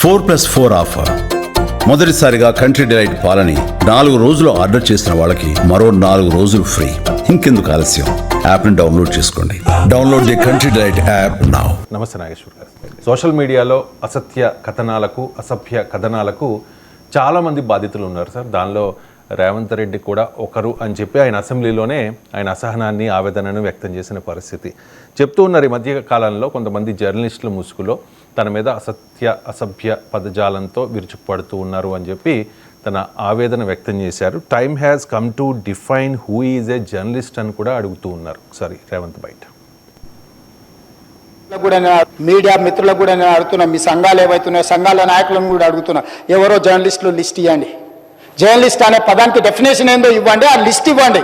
4+4 offer. మొదటిసారిగా country delight పాలని 4 రోజులు ఆర్డర్ చేసిన వాళ్ళకి మరో 4 రోజులు ఫ్రీ. ఇంకెందుకు ఆలస్యం, యాప్ని డౌన్లోడ్ చేసుకోండి. Download the country delight app now. నమస్తే నాగేశ్వర్ గారు. సోషల్ మీడియాలో అసత్య కథనాలకు, అసభ్య కథనాలకు చాలామంది బాధితులు ఉన్నారు సార్. దానిలో రేవంత్ రెడ్డి కూడా ఒకరు అని చెప్పి ఆయన అసెంబ్లీలోనే ఆయన అసహనాన్ని, ఆవేదనను వ్యక్తం చేసిన పరిస్థితి చెప్తూ ఉన్నారు. ఈ మధ్య కాలంలో కొంతమంది జర్నలిస్టుల ముసుగులో తన మీద అసభ్య పదజాలంతో విరుచుకుపడుతూ ఉన్నారు అని చెప్పి తన ఆవేదన వ్యక్తం చేశారు. Time has come to define who is a journalist అని కూడా అడుగుతూ ఉన్నారు. ఒకసారి రేవంత్ బయట కూడా మీడియా మిత్రులకు కూడా నేను అడుగుతున్నా, మీ సంఘాలు ఏవైతున్నాయో సంఘాల నాయకులను కూడా అడుగుతున్నా, ఎవరో జర్నలిస్టులు లిస్ట్ ఇవ్వండి. జర్నలిస్ట్ అనే పదానికి డెఫినేషన్ ఏందో ఇవ్వండి, ఆ లిస్ట్ ఇవ్వండి.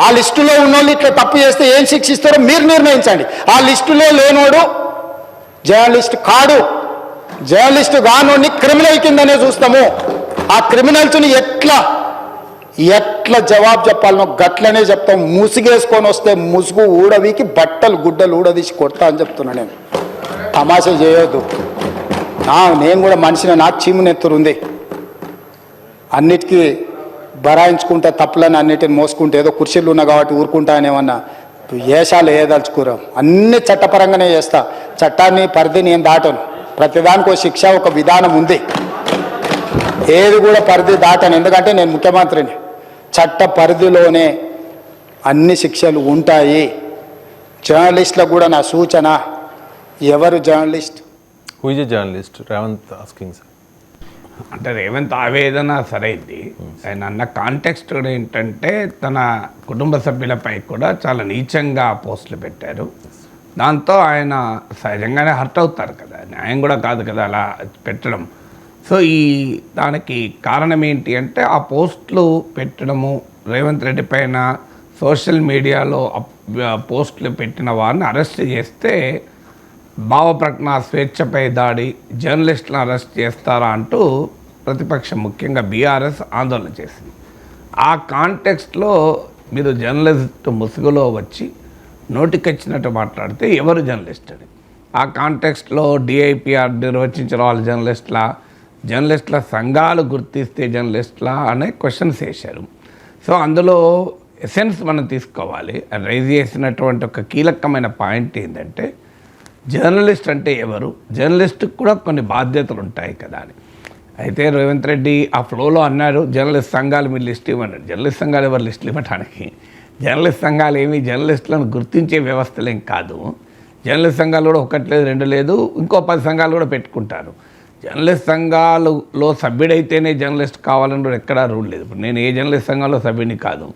ఆ లిస్టులో ఉన్నోళ్ళు ఇట్లా తప్పు చేస్తే ఏం శిక్షిస్తారో మీరు నిర్ణయించండి. ఆ లిస్టులో లేనోడు జర్నలిస్ట్ కాడు, జర్నలిస్ట్ కానోడిని క్రిమినల్ కిందనే చూస్తాము. ఆ క్రిమినల్స్ని ఎట్లా జవాబు చెప్పాలనో గట్లనే చెప్తాం. ముసుగేసుకొని వస్తే ముసుగు ఊడవికి బట్టలు గుడ్డలు ఊడదీసి కొడతా అని చెప్తున్నా. నేను తమాషా చేయొద్దు. నేను కూడా మనిషిని, నాకు చీమునెత్తురుంది. అన్నిటికీ బరాయించుకుంటే తప్పులని అన్నిటిని మోసుకుంటే ఏదో కుర్చీలు ఉన్నా కాబట్టి ఊరుకుంటా అని ఏమన్నా ఏషాలు వేయదలుచుకోరాం. అన్ని చట్టపరంగానే చేస్తా. చట్టాన్ని పరిధి నేను దాటను. ప్రతిదానికి ఒక శిక్ష, ఒక విధానం ఉంది. ఏది కూడా పరిధి దాటను, ఎందుకంటే నేను ముఖ్యమంత్రిని. చట్ట పరిధిలోనే అన్ని శిక్షలు ఉంటాయి. జర్నలిస్టులకు కూడా నా సూచన, ఎవరు journalist? Who is a journalist? Revanth asking sir. అంటే రేవంత్ ఆవేదన సరైంది. ఆయన అన్న కాంటెక్స్ట్ కూడా ఏంటంటే తన కుటుంబ సభ్యులపై కూడా చాలా నీచంగా పోస్టులు పెట్టారు. దాంతో ఆయన సహజంగానే హర్ట్ అవుతారు కదా, న్యాయం కూడా కాదు కదా అలా పెట్టడం. సో దానికి కారణం ఏంటి అంటే ఆ పోస్టులు పెట్టడము, రేవంత్ రెడ్డి పైన సోషల్ మీడియాలో పోస్టులు పెట్టిన వారిని అరెస్ట్ చేస్తే భావప్రకటన స్వేచ్ఛపై దాడి, జర్నలిస్టులను అరెస్ట్ చేస్తారా అంటూ ప్రతిపక్షం ముఖ్యంగా బీఆర్ఎస్ ఆందోళన చేసింది. ఆ కాంటెక్స్ట్లో మీరు జర్నలిస్ట్ ముసుగులో వచ్చి నోటికొచ్చినట్టు మాట్లాడితే ఎవరు జర్నలిస్ట్ అని, ఆ కాంటెక్స్ట్లో డిఐపిఆర్ నిర్వచించిన వాళ్ళు జర్నలిస్టుల సంఘాలు గుర్తిస్తే జర్నలిస్టులా అనే క్వశ్చన్స్ వేశారు. సో అందులో ఎసెన్స్ మనం తీసుకోవాలి. రైజ్ చేసినటువంటి ఒక కీలకమైన పాయింట్ ఏంటంటే జర్నలిస్ట్ అంటే ఎవరు, జర్నలిస్ట్కి కూడా కొన్ని బాధ్యతలు ఉంటాయి కదా అని. అయితే రేవంత్ రెడ్డి ఆ ఫ్లోలో అన్నారు జర్నలిస్ట్ సంఘాలు మీరు లిస్ట్ ఇవ్వన్నారు. జర్నలిస్ట్ సంఘాలు ఎవరు లిస్టులు ఇవ్వడానికి? జర్నలిస్ట్ సంఘాలు ఏమి జర్నలిస్టులను గుర్తించే వ్యవస్థలేం కాదు. జర్నలిస్ట్ సంఘాలు కూడా 1 లేదు 2 లేదు, ఇంకో 10 సంఘాలు కూడా పెట్టుకుంటారు. జర్నలిస్ట్ సంఘాలలో సభ్యుడైతేనే జర్నలిస్ట్ కావాలని కూడా ఎక్కడా రూల్ లేదు. ఇప్పుడు నేను ఏ జర్నలిస్ట్ సంఘంలో సభ్యుని కాదు,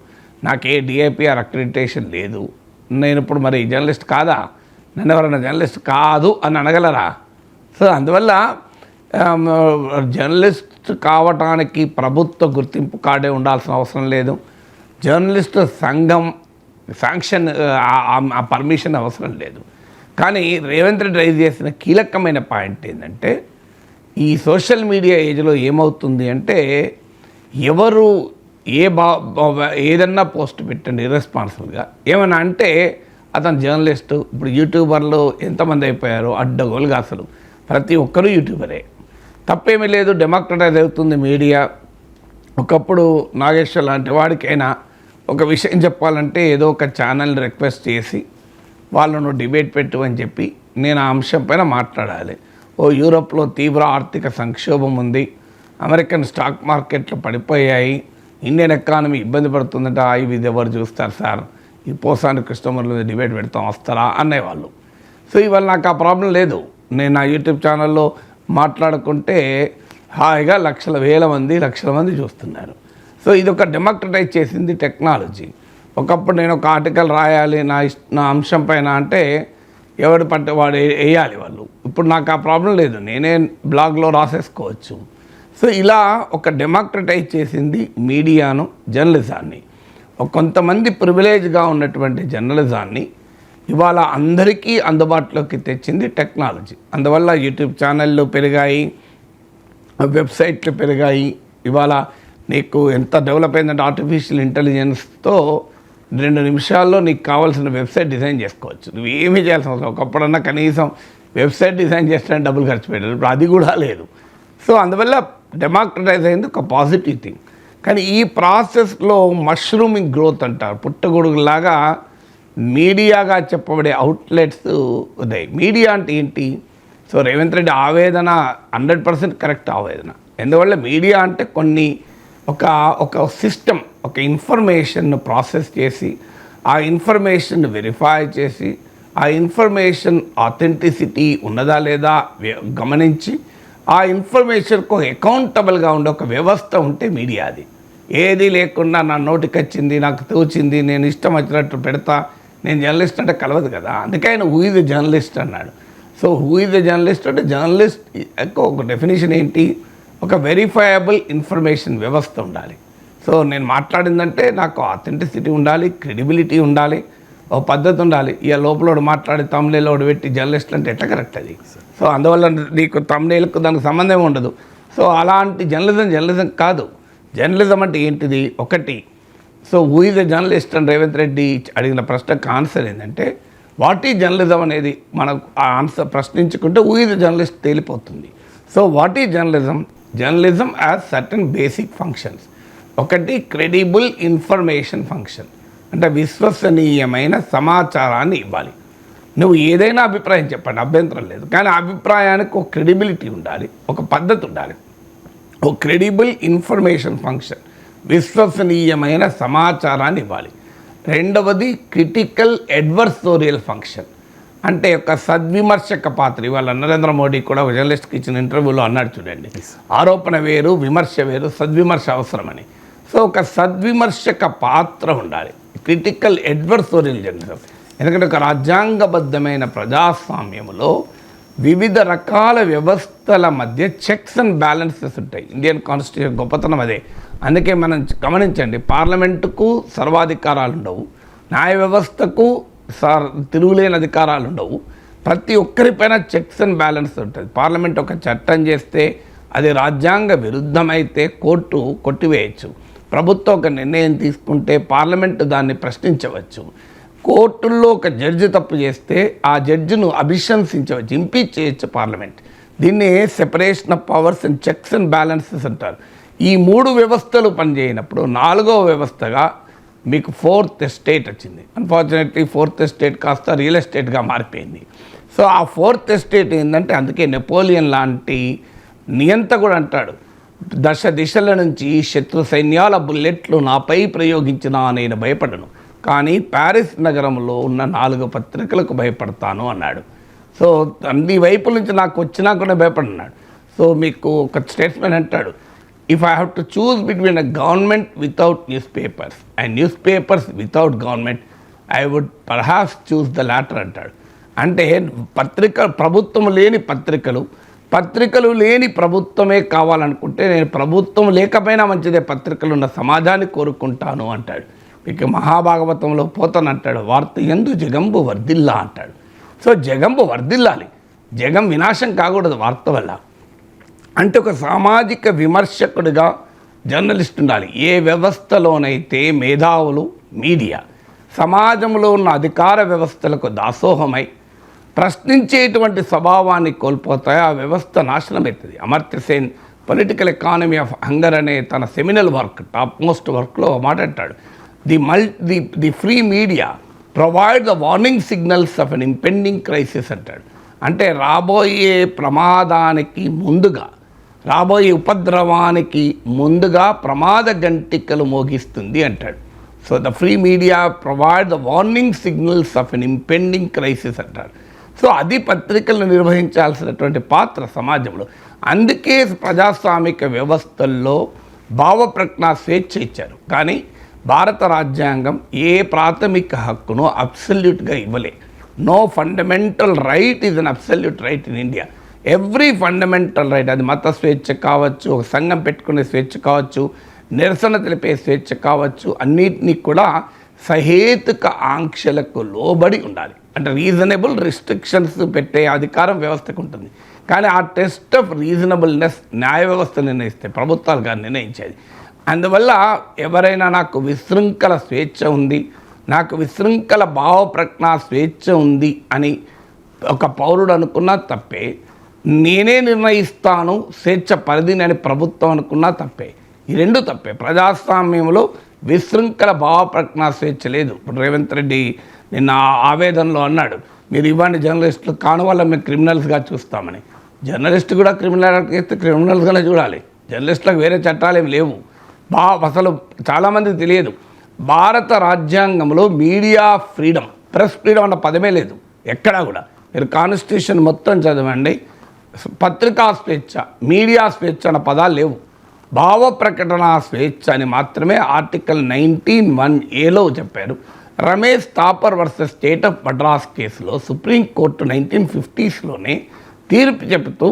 నాకు ఏ డిఐపిఆర్ అక్రిడిటేషన్ లేదు. నేను ఇప్పుడు మరి జర్నలిస్ట్ కాదా? నన్ను ఎవరైనా జర్నలిస్ట్ కాదు అని అనగలరా? సో అందువల్ల జర్నలిస్ట్ కావటానికి ప్రభుత్వ గుర్తింపు కార్డే ఉండాల్సిన అవసరం లేదు. జర్నలిస్ట్ సంఘం శాంక్షన్ ఆ పర్మిషన్ అవసరం లేదు. కానీ రేవంత్ రెడ్డి రైజ్ చేసిన కీలకమైన పాయింట్ ఏంటంటే ఈ సోషల్ మీడియా ఏజ్లో ఏమవుతుంది అంటే ఎవరు ఏదన్నా పోస్ట్ పెట్టండి ఇర్రెస్పాన్సిబుల్గా ఏమైనా అంటే అతను జర్నలిస్టు. ఇప్పుడు యూట్యూబర్లు ఎంతమంది అయిపోయారో అడ్డగోలుగా, అసలు ప్రతి ఒక్కరూ యూట్యూబరే. తప్పేమీ లేదు, డెమోక్రటైజ్ అవుతుంది మీడియా. ఒకప్పుడు నాగేశ్వర్ లాంటి వాడికైనా ఒక విషయం చెప్పాలంటే ఏదో ఒక ఛానల్ని రిక్వెస్ట్ చేసి వాళ్ళను డిబేట్ పెట్టు అని చెప్పి నేను ఆ అంశం పైన మాట్లాడాలి. యూరోప్లో తీవ్ర ఆర్థిక సంక్షోభం ఉంది, అమెరికన్ స్టాక్ మార్కెట్లు పడిపోయాయి, ఇండియన్ ఎకానమీ ఇబ్బంది పడుతుందంటే ఇది ఎవరు చూస్తారు సార్, ఈ పోసాని కస్టమర్లు డిబేట్ పెడతాం వస్తారా అనేవాళ్ళు. సో ఇవాళ నాకు ఆ ప్రాబ్లం లేదు. నేను నా యూట్యూబ్ ఛానల్లో మాట్లాడుకుంటే హాయిగా లక్షల మంది చూస్తున్నారు. సో ఇది ఒక డెమోక్రటైజ్ చేసింది టెక్నాలజీ. ఒకప్పుడు నేను ఒక ఆర్టికల్ రాయాలి నా అంశం పైన అంటే ఎవడు పట్టే వాడు వేయాలి వాళ్ళు. ఇప్పుడు నాకు ఆ ప్రాబ్లం లేదు, నేనే బ్లాగ్లో రాసేసుకోవచ్చు. సో ఇలా ఒక డెమోక్రటైజ్ చేసింది మీడియాను, జర్నలిజాన్ని. కొంతమంది ప్రివిలేజ్గా ఉన్నటువంటి జర్నలిజాన్ని ఇవాళ అందరికీ అందుబాటులోకి తెచ్చింది టెక్నాలజీ. అందువల్ల యూట్యూబ్ ఛానళ్ళు పెరిగాయి, వెబ్సైట్లు పెరిగాయి. ఇవాళ నీకు ఎంత డెవలప్ అయిందంటే ఆర్టిఫిషియల్ ఇంటెలిజెన్స్తో 2 నిమిషాల్లో నీకు కావాల్సిన వెబ్సైట్ డిజైన్ చేసుకోవచ్చు. నువ్వు ఏమీ చేయాల్సిన అవసరం. ఒకప్పుడన్నా కనీసం వెబ్సైట్ డిజైన్ చేస్తానికి డబ్బులు ఖర్చు పెట్టారు, ఇప్పుడు అది కూడా లేదు. సో అందువల్ల డెమోక్రటైజ్ అయింది ఒక పాజిటివ్ థింగ్. కానీ ఈ ప్రాసెస్లో మష్రూమింగ్ గ్రోత్ అంటారు, పుట్టగొడుగులాగా మీడియాగా చెప్పబడే అవుట్లెట్స్ ఉన్నాయి. మీడియా అంటే ఏంటి? సో రేవంత్ రెడ్డి ఆవేదన 100% కరెక్ట్ ఆవేదన. ఎందువల్ల మీడియా అంటే కొన్ని ఒక సిస్టమ్, ఒక ఇన్ఫర్మేషన్ను ప్రాసెస్ చేసి, ఆ ఇన్ఫర్మేషన్ వెరిఫై చేసి, ఆ ఇన్ఫర్మేషన్ ఆథెంటిసిటీ ఉన్నదా లేదా గమనించి, ఆ ఇన్ఫర్మేషన్కు అకౌంటబుల్గా ఉండే ఒక వ్యవస్థ ఉంటే మీడియా అది. ఏది లేకుండా నా నోటికి వచ్చింది, నాకు తోచింది, నేను ఇష్టం వచ్చినట్టు పెడతా, నేను జర్నలిస్ట్ అంటే కలవదు కదా. అందుకే ఆయన హూ ఈజ్ ద జర్నలిస్ట్ అన్నాడు. So who is the journalist అంటే జర్నలిస్ట్ ఒక డెఫినేషన్ ఏంటి? ఒక వెరిఫైయబుల్ ఇన్ఫర్మేషన్ వ్యవస్థ ఉండాలి. సో నేను మాట్లాడిందంటే నాకు ఆథెంటిసిటీ ఉండాలి, క్రెడిబిలిటీ ఉండాలి, ఒక పద్ధతి ఉండాలి. ఇక లోపల మాట్లాడి తమ్నేలో పెట్టి జర్నలిస్ట్ అంటే ఎట్లా కరెక్ట్ అది? సో అందువల్ల నీకు తమ్నేలకు దానికి సంబంధం ఉండదు. సో అలాంటి జర్నలిజం కాదు. జర్నలిజం అంటే ఏంటిది? ఒకటి, so who is the journalist అని రేవంత్ రెడ్డి అడిగిన ప్రశ్నకు ఆన్సర్ ఏంటంటే వాట్ ఈజ్ జర్నలిజం అనేది మనకు ఆ ఆన్సర్ ప్రశ్నించుకుంటే హూ ఈజ్ ద జర్నలిస్ట్ తేలిపోతుంది. So what is journalism? Journalism has certain basic functions. ఒకటి క్రెడిబుల్ ఇన్ఫర్మేషన్ ఫంక్షన్, అంటే విశ్వసనీయమైన సమాచారాన్ని ఇవ్వాలి. నువ్వు ఏదైనా అభిప్రాయం చెప్పండి, అభ్యంతరం లేదు, కానీ ఆ అభిప్రాయానికి ఒక క్రెడిబిలిటీ ఉండాలి, ఒక పద్ధతి ఉండాలి. ఒక క్రెడిబుల్ ఇన్ఫర్మేషన్ ఫంక్షన్, విశ్వసనీయమైన సమాచారాన్ని ఇవ్వాలి. రెండవది క్రిటికల్ అడ్వర్సోరియల్ ఫంక్షన్, అంటే ఒక సద్విమర్శక పాత్ర. ఇవాళ నరేంద్ర మోడీ కూడా ఒక జర్నలిస్ట్కి ఇచ్చిన ఇంటర్వ్యూలో అన్నాడు చూడండి, ఆరోపణ వేరు, విమర్శ వేరు, సద్విమర్శ అవసరమని. సో ఒక సద్విమర్శక పాత్ర ఉండాలి, క్రిటికల్ అడ్వర్సోరియల్ జర్నలిజం. ఎందుకంటే ఒక రాజ్యాంగబద్ధమైన ప్రజాస్వామ్యంలో వివిధ రకాల వ్యవస్థల మధ్య చెక్స్ అండ్ బ్యాలెన్సెస్ ఉంటాయి. ఇండియన్ కాన్స్టిట్యూషన్ గొప్పతనం అదే. అందుకే మనం గమనించండి, పార్లమెంటుకు సర్వాధికారాలు ఉండవు, న్యాయ వ్యవస్థకు తిరుగులేని అధికారాలు ఉండవు. ప్రతి ఒక్కరిపైన చెక్స్ అండ్ బ్యాలెన్స్ ఉంటుంది. పార్లమెంట్ ఒక చట్టం చేస్తే అది రాజ్యాంగ విరుద్ధమైతే కోర్టు కొట్టివేయచ్చు. ప్రభుత్వం ఒక నిర్ణయం తీసుకుంటే పార్లమెంటు దాన్ని ప్రశ్నించవచ్చు. కోర్టుల్లో ఒక జడ్జి తప్పు చేస్తే ఆ జడ్జిను అభిశంసించవచ్చు, ఇంపీచ్ చేయొచ్చు పార్లమెంట్. దీన్ని separation of powers and checks and balances అంటారు. ఈ మూడు వ్యవస్థలు పనిచేయనప్పుడు నాలుగవ వ్యవస్థగా మీకు ఫోర్త్ ఎస్టేట్ వచ్చింది. అన్ఫార్చునేట్లీ ఫోర్త్ ఎస్టేట్ కాస్త రియల్ ఎస్టేట్గా మారిపోయింది. సో ఆ ఫోర్త్ ఎస్టేట్ ఏంటంటే, అందుకే నెపోలియన్ లాంటి నియంత కూడా అంటాడు, దశ దిశల నుంచి శత్రు సైన్యాల బుల్లెట్లు నాపై ప్రయోగించినా నేను భయపడను, కానీ ప్యారిస్ నగరంలో ఉన్న 4 పత్రికలకు భయపడతాను అన్నాడు. సో అన్ని వైపుల నుంచి నాకు వచ్చినా కూడా భయపడినాడు. సో మీకు ఒక స్టేట్స్మెన్ అంటాడు, if I have to choose between a government without newspapers and newspapers without government, I would perhaps choose the latter అంటాడు. అంటే ప్రభుత్వం లేని పత్రికలు లేని ప్రభుత్వమే కావాలనుకుంటే నేను ప్రభుత్వం లేకపోయినా మంచిదే, పత్రికలు ఉన్న సమాజాన్ని కోరుకుంటాను అంటాడు. మీకు మహాభాగవతంలో పోతనంటాడు, వార్త యందు జగంబు వర్ధిల్లా అంటాడు. సో జగంబు వర్ధిల్లాలి, జగం వినాశం కాకూడదు వార్త వల్ల. అంటే ఒక సామాజిక విమర్శకుడిగా జర్నలిస్ట్ ఉండాలి. ఏ వ్యవస్థలోనైతే మేధావులు, మీడియా సమాజంలో ఉన్న అధికార వ్యవస్థలకు దాసోహమై ప్రశ్నించేటువంటి స్వభావాన్ని కోల్పోతాయి, ఆ వ్యవస్థ నాశనమవుతుంది. Amartya Sen political economy of hunger అనే తన సెమినల్ వర్క్, టాప్ మోస్ట్ వర్క్లో మాట్లాడతాడు, the free media provide the warning signals of an impending crisis అంటాడు. అంటే రాబోయే ప్రమాదానికి ముందుగా, రాబోయే ఉపద్రవానికి ముందుగా ప్రమాద గంటికలు మోగిస్తుంది అంటాడు. So the free media provide the warning signals of an impending crisis అంటారు. సో అది పత్రికలు నిర్వహించాల్సినటువంటి పాత్ర సమాజంలో. అందుకే ప్రజాస్వామిక వ్యవస్థల్లో భావప్రజ్ఞా స్వేచ్ఛ ఇచ్చారు. కానీ భారత రాజ్యాంగం ఏ ప్రాథమిక హక్కును అబ్సల్యూట్గా ఇవ్వలే. No fundamental right is an absolute right in India. Every fundamental right, అది మత స్వేచ్ఛ కావచ్చు, ఒక సంఘం పెట్టుకునే స్వేచ్ఛ కావచ్చు, నిరసన తెలిపే స్వేచ్ఛ కావచ్చు, అన్నిటినీ కూడా సహేతుక ఆంక్షలకు లోబడి ఉండాలి. అంటే రీజనబుల్ రిస్ట్రిక్షన్స్ పెట్టే అధికారం వ్యవస్థకు ఉంటుంది. కానీ ఆ టెస్ట్ ఆఫ్ రీజనబుల్నెస్ న్యాయ వ్యవస్థ నిర్ణయిస్తే, ప్రభుత్వాలు కానీ నిర్ణయించేది. అందువల్ల ఎవరైనా నాకు విశృంఖల స్వేచ్ఛ ఉంది, నాకు విశృంఖల భావప్రజ్ఞా స్వేచ్ఛ ఉంది అని ఒక పౌరుడు అనుకున్నా తప్పే, నేనే నిర్ణయిస్తాను స్వేచ్ఛ పరిధిని అని ప్రభుత్వం అనుకున్నా తప్పే. ఈ రెండు తప్పే. ప్రజాస్వామ్యంలో విశృంఖల భావ ప్రకటన స్వేచ్ఛ లేదు. ఇప్పుడు రేవంత్ రెడ్డి నిన్న ఆవేదనలో అన్నాడు, మీరు ఇవ్వండి జర్నలిస్టులు కాని వాళ్ళ మేము క్రిమినల్స్గా చూస్తామని. జర్నలిస్ట్ కూడా క్రిమినల్స్గానే చూడాలి. జర్నలిస్టులకు వేరే చట్టాలు ఏమి లేవు. అసలు చాలామందికి తెలియదు, భారత రాజ్యాంగంలో మీడియా ఫ్రీడమ్, ప్రెస్ ఫ్రీడమ్ అన్న పదమే లేదు ఎక్కడా కూడా. మీరు కాన్స్టిట్యూషన్ మొత్తం చదవండి, పత్రికా స్వేచ్ఛ, మీడియా స్వేచ్ఛ అన్న పదాలు లేవు. భావ ప్రకటన స్వేచ్ఛ అని మాత్రమే ఆర్టికల్ 19(1)(a)లో చెప్పారు. Ramesh Thapar versus state of Madras కేసులో సుప్రీంకోర్టు 1950sలోనే తీర్పు చెబుతూ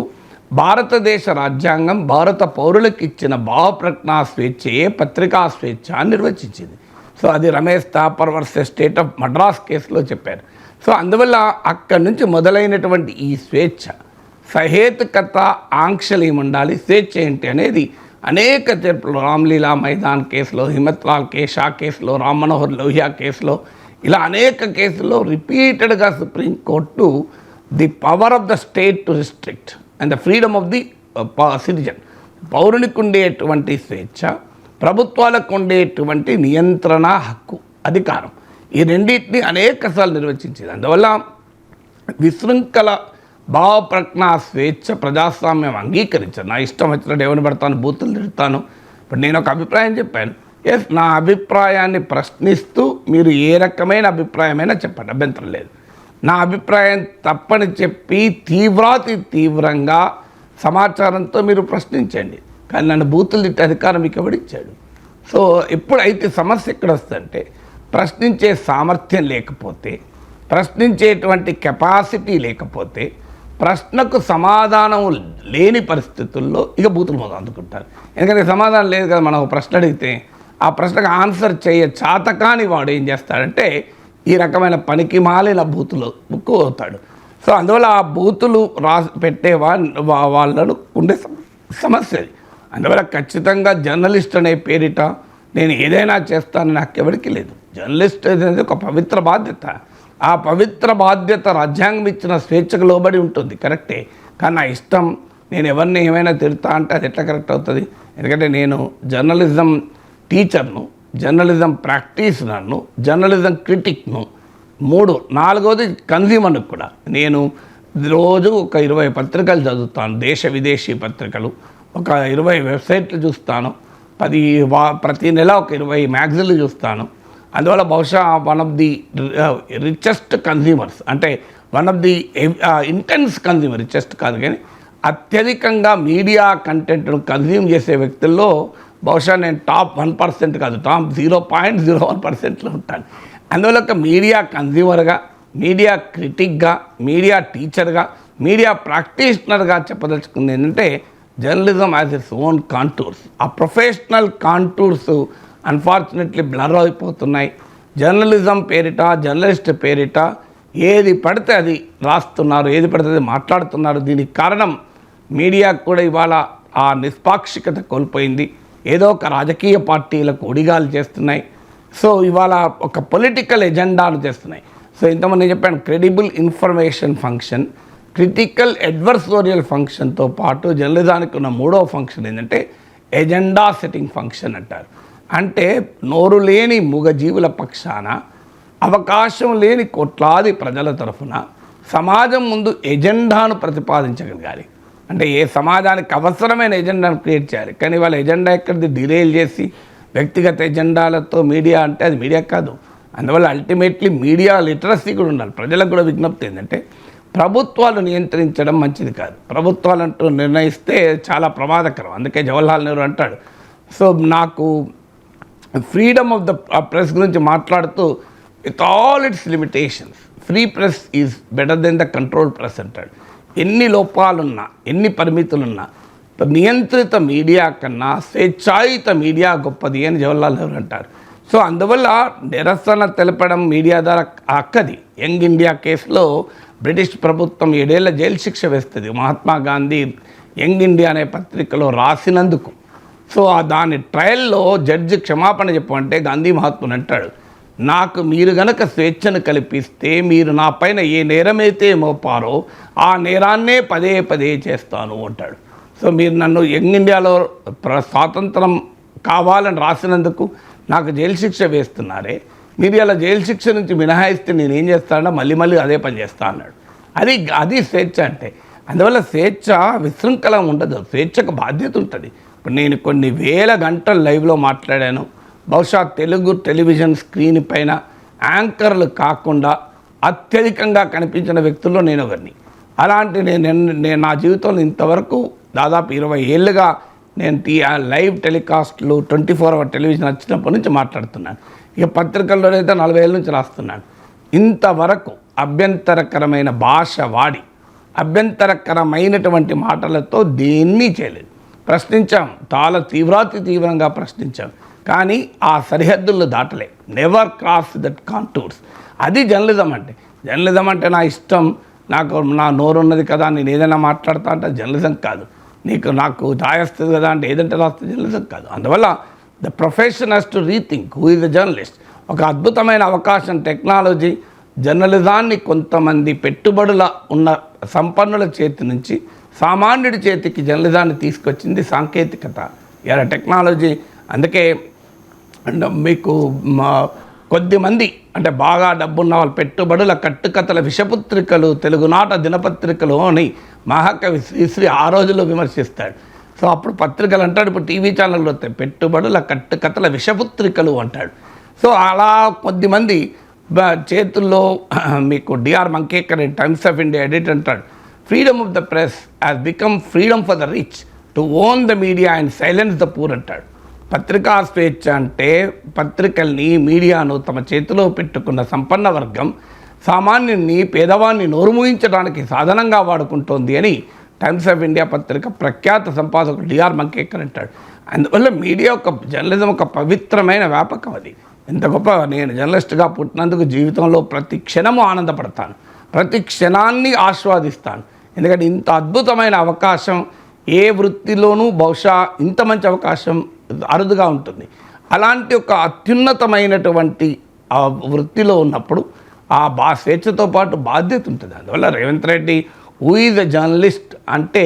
భారతదేశ రాజ్యాంగం భారత పౌరులకు ఇచ్చిన భావ ప్రకటన స్వేచ్ఛయే పత్రికా స్వేచ్ఛ అని నిర్వచించింది. సో అది Ramesh Thapar versus state of Madras కేసులో చెప్పారు. సో అందువల్ల అక్కడి నుంచి మొదలైనటువంటి ఈ స్వేచ్ఛ, సహేతుకత, ఆంక్షలు ఏముండాలి, స్వేచ్ఛ ఏంటి అనేది అనేక తీర్పులు, రామ్లీలా మైదాన్ కేసులో, హిమత్లాల్ కేషా కేసులో, రామ్ మనోహర్ లోహియా కేసులో, ఇలా అనేక కేసుల్లో రిపీటెడ్గా supreme court the power of the state to restrict and the freedom of the citizen, పౌరునికి ఉండేటువంటి స్వేచ్ఛ, ప్రభుత్వాలకు ఉండేటువంటి నియంత్రణ హక్కు, అధికారం, ఈ రెండింటిని అనేకసార్లు నిర్వచించింది. అందువల్ల విశృంఖల భావ ప్రకటన స్వేచ్ఛ ప్రజాస్వామ్యం అంగీకరించారు. నా ఇష్టం వచ్చినట్టు ఎవరిని పెడతాను, బూతులు తిడతాను. ఇప్పుడు నేను ఒక అభిప్రాయం చెప్పాను, ఎస్, నా అభిప్రాయాన్ని ప్రశ్నిస్తూ మీరు ఏ రకమైన అభిప్రాయమైనా చెప్పండి, అభ్యంతరం లేదు. నా అభిప్రాయం తప్పని చెప్పి తీవ్రంగా సమాచారంతో మీరు ప్రశ్నించండి, కానీ నన్ను బూతులు తిట్టే అధికారం మీకు ఎవడిచ్చాడు? సో ఎప్పుడైతే సమస్య ఎక్కడ వస్తుందంటే, ప్రశ్నించే సామర్థ్యం లేకపోతే, ప్రశ్నించేటువంటి కెపాసిటీ లేకపోతే, ప్రశ్నకు సమాధానం లేని పరిస్థితుల్లో ఇక బూతులు మొదలు అందుకుంటారు. ఎందుకంటే సమాధానం లేదు కదా, మనం ప్రశ్న అడిగితే ఆ ప్రశ్నకు ఆన్సర్ చాతకాని వాడు ఏం చేస్తాడంటే ఈ రకమైన పనికి మాలిన బూతులు ముక్కు అవుతాడు. సో అందువల్ల ఆ బూతులు పెట్టే వాళ్ళను ఉండే సమస్య. అందువల్ల ఖచ్చితంగా జర్నలిస్ట్ అనే పేరిట నేను ఏదైనా చేస్తానని నాకు ఎవరికి లేదు. జర్నలిస్ట్ అనేది ఒక పవిత్ర బాధ్యత. ఆ పవిత్ర బాధ్యత రాజ్యాంగం ఇచ్చిన స్వేచ్ఛకు లోబడి ఉంటుంది, కరెక్టే. కానీ నా ఇష్టం, నేను ఎవరిని ఏమైనా తిడతా అంటే అది ఎట్లా కరెక్ట్ అవుతుంది? ఎందుకంటే నేను జర్నలిజం టీచర్ను, జర్నలిజం ప్రాక్టీషనర్ను, జర్నలిజం క్రిటిక్ను, 4వది కన్జ్యూమర్ను కూడా. నేను రోజు ఒక 20 పత్రికలు చదువుతాను, దేశ విదేశీ పత్రికలు, ఒక 20 వెబ్సైట్లు చూస్తాను, ప్రతి నెల ఒక 20 మ్యాగజైన్లు చూస్తాను. అందువల్ల బహుశా one of the richest consumers, అంటే one of the intense consumer, richest కాదు కానీ అత్యధికంగా మీడియా కంటెంట్ను కన్జ్యూమ్ చేసే వ్యక్తుల్లో బహుశా నేను టాప్ 1% కాదు, టాప్ 0.01%లో ఉంటాను. అందువల్ల ఒక మీడియా కన్జ్యూమర్గా, మీడియా క్రిటిక్గా, మీడియా టీచర్గా, మీడియా ప్రాక్టీషనర్గా చెప్పదలుచుకుంది ఏంటంటే, journalism as its own contours, ఆ ప్రొఫెషనల్ కాంటూర్స్ అన్ఫార్చునేట్లీ బ్లర్ అయిపోతున్నాయి. జర్నలిజం పేరిట, జర్నలిస్ట్ పేరిట ఏది పడితే అది రాస్తున్నారు, ఏది పడితే అది మాట్లాడుతున్నారు. దీనికి కారణం మీడియాకు కూడా ఇవాళ ఆ నిష్పాక్షికత కోల్పోయింది. ఏదో ఒక రాజకీయ పార్టీలకు ఒడిగాలు చేస్తున్నాయి. సో ఇవాళ ఒక పొలిటికల్ ఎజెండాను చేస్తున్నాయి. సో ఇంతమంది నేను చెప్పాను, credible information function, critical adversarial ఫంక్షన్తో పాటు జర్నలిజానికి ఉన్న 3వ ఫంక్షన్ ఏంటంటే ఎజెండా సెట్టింగ్ ఫంక్షన్ అంటారు. అంటే నోరు లేని మూగజీవుల పక్షాన, అవకాశం లేని కోట్లాది ప్రజల తరఫున సమాజం ముందు ఎజెండాను ప్రతిపాదించగలగాలి. అంటే ఏ సమాజానికి అవసరమైన ఎజెండాను క్రియేట్ చేయాలి. కానీ వాళ్ళ ఎజెండా ఎక్కడిది డిరేల్ చేసి వ్యక్తిగత ఎజెండాలతో మీడియా అంటే అది మీడియా కాదు. అందువల్ల అల్టిమేట్లీ మీడియా లిటరసీ కూడా ఉండాలి. ప్రజలకు కూడా విజ్ఞప్తి ఏంటంటే, ప్రభుత్వాలు నియంత్రించడం మంచిది కాదు. ప్రభుత్వాలు అంటూ నిర్ణయిస్తే చాలా ప్రమాదకరం. అందుకే జవహర్లాల్ నెహ్రూ అంటాడు, సో నాకు ఫ్రీడమ్ ఆఫ్ ద ప్రెస్ గురించి మాట్లాడుతూ, with all its limitations, free press is better than the control press అంటాడు. ఎన్ని లోపాలున్నా, ఎన్ని పరిమితులున్నా, నియంత్రిత మీడియా కన్నా స్వేచ్ఛాయుత మీడియా గొప్పది అని జవహర్లాల్ నెహ్రూ అంటారు. సో అందువల్ల నిరసన తెలపడం మీడియా ద్వారా అక్కది. యంగ్ ఇండియా కేసులో బ్రిటిష్ ప్రభుత్వం 7 ఏళ్ల జైలు శిక్ష వేస్తుంది మహాత్మా గాంధీ యంగ్ ఇండియా అనే పత్రికలో రాసినందుకు. సో దాని ట్రయల్లో జడ్జి క్షమాపణ చెప్పమంటే గాంధీ మహాత్ముని అంటాడు, నాకు మీరు గనక స్వేచ్ఛను కల్పిస్తే మీరు నా పైన ఏ నేరమైతే మోపారో ఆ నేరాన్నే పదే పదే చేస్తాను అంటాడు. సో మీరు నన్ను యంగ్ ఇండియాలో స్వాతంత్రం కావాలని రాసినందుకు నాకు జైలు శిక్ష వేస్తున్నారే, మీరు ఇలా జైలు శిక్ష నుంచి మినహాయిస్తే నేను ఏం చేస్తానో మళ్ళీ అదే పని చేస్తా అన్నాడు. అది స్వేచ్ఛ అంటే. అందువల్ల స్వేచ్ఛ విశృంఖలం ఉండదు, స్వేచ్ఛకు బాధ్యత ఉంటుంది. ఇప్పుడు నేను కొన్ని వేల గంటలు లైవ్లో మాట్లాడాను. బహుశా తెలుగు టెలివిజన్ స్క్రీన్ పైన యాంకర్లు కాకుండా అత్యధికంగా కనిపించిన వ్యక్తుల్లో నేను ఒకరిని. అలాంటి నేను నా జీవితంలో ఇంతవరకు దాదాపు 20 ఏళ్ళుగా నేను లైవ్ టెలికాస్ట్లు 24 అవర్ టెలివిజన్ వచ్చినప్పటి నుంచి మాట్లాడుతున్నాను. ఇక పత్రికల్లోనైతే 40 ఏళ్ళ నుంచి రాస్తున్నాను. ఇంతవరకు అభ్యంతరకరమైన భాష వాడి అభ్యంతరకరమైనటువంటి మాటలతో దేన్ని చేయలేదు. ప్రశ్నించాం, చాలా తీవ్రంగా ప్రశ్నించాం, కానీ ఆ సరిహద్దుల్లో దాటలే. Never cross that contours. అది జర్నలిజం అంటే. జర్నలిజం అంటే నా ఇష్టం, నా నోరున్నది కదా నేను ఏదైనా మాట్లాడతా అంటే జర్నలిజం కాదు. నాకు రాయేస్తుంది కదా అంటే ఏదంటే రాస్తే జర్నలిజం కాదు. అందువల్ల the profession has to rethink who is the journalist. ఒక అద్భుతమైన అవకాశం టెక్నాలజీ జర్నలిజాన్ని కొంతమంది పెట్టుబడుల ఉన్న సంపన్నుల చేతి నుంచి సామాన్యుడి చేతికి జర్నలిజాన్ని తీసుకొచ్చింది సాంకేతికత, ఇలా టెక్నాలజీ. అందుకే మీకు కొద్దిమంది అంటే బాగా డబ్బున్న వాళ్ళు పెట్టుబడుల కట్టుకథల విషపుత్రికలు తెలుగునాట దినపత్రికలు అని మహాకవి శ్రీశ్రీ ఆ రోజుల్లో విమర్శిస్తాడు. సో అప్పుడు పత్రికలు అంటాడు, ఇప్పుడు టీవీ ఛానళ్ళు వస్తాయి, పెట్టుబడుల కట్టుకథల విషపుత్రికలు అంటాడు. సో అలా కొద్దిమంది చేతుల్లో మీకు DR Mankekar Times of India edit అంటాడు, freedom of the press has become freedom for the rich to own the media and silence the poor అంటాడు. పత్రికా స్వేచ్ఛ అంటే పత్రికల్ని మీడియాను తమ చేతిలో పెట్టుకున్న సంపన్న వర్గం సామాన్యుని పేదవాన్ని నోరుమూయించడానికి సాధనంగా వాడుకుంటోంది అని టైమ్స్ ఆఫ్ ఇండియా పత్రిక ప్రఖ్యాత సంపాదకుడు డిఆర్ మంకేకర్ అంటాడు. అందువల్ల మీడియా జర్నలిజం ఒక పవిత్రమైన వ్యాపకం. అది ఎంత గొప్ప. నేను జర్నలిస్ట్గా పుట్టినందుకు జీవితంలో ప్రతి క్షణము ఆనందపడతాను, ప్రతి క్షణాన్ని ఆస్వాదిస్తాను. ఎందుకంటే ఇంత అద్భుతమైన అవకాశం ఏ వృత్తిలోనూ బహుశా ఇంత మంచి అవకాశం అరుదుగా ఉంటుంది. అలాంటి ఒక అత్యున్నతమైనటువంటి ఆ వృత్తిలో ఉన్నప్పుడు ఆ స్వేచ్ఛతో పాటు బాధ్యత ఉంటుంది. అందువల్ల Revanth Reddy who is a journalist అంటే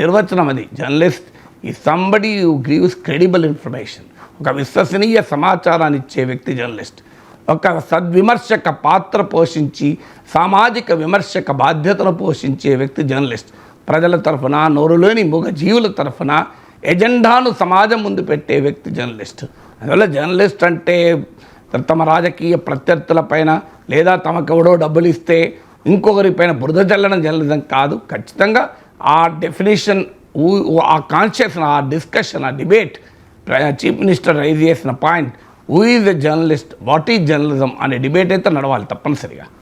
నిర్వచనం అది. జర్నలిస్ట్ ఈ somebody who gives credible information. ఒక విశ్వసనీయ సమాచారాన్ని ఇచ్చే వ్యక్తి జర్నలిస్ట్. ఒక సద్విమర్శక పాత్ర పోషించి సామాజిక విమర్శక బాధ్యతను పోషించే వ్యక్తి జర్నలిస్ట్. ప్రజల తరఫున, నోరులోని మూగ జీవుల తరఫున ఎజెండాను సమాజం ముందు పెట్టే వ్యక్తి జర్నలిస్ట్. అందువల్ల జర్నలిస్ట్ అంటే తమ రాజకీయ ప్రత్యర్థులపైన లేదా తమకెవడో డబ్బులు ఇస్తే ఇంకొకరిపైన బురద జల్లడం జర్నలిజం కాదు. ఖచ్చితంగా ఆ డెఫినేషన్, ఆ కాన్షియస్, ఆ డిస్కషన్, ఆ డిబేట్, చీఫ్ మినిస్టర్ రైజ్ చేసిన point who is a journalist, what is journalism అనే డిబేట్ అయితే నడవాలి తప్పనిసరిగా.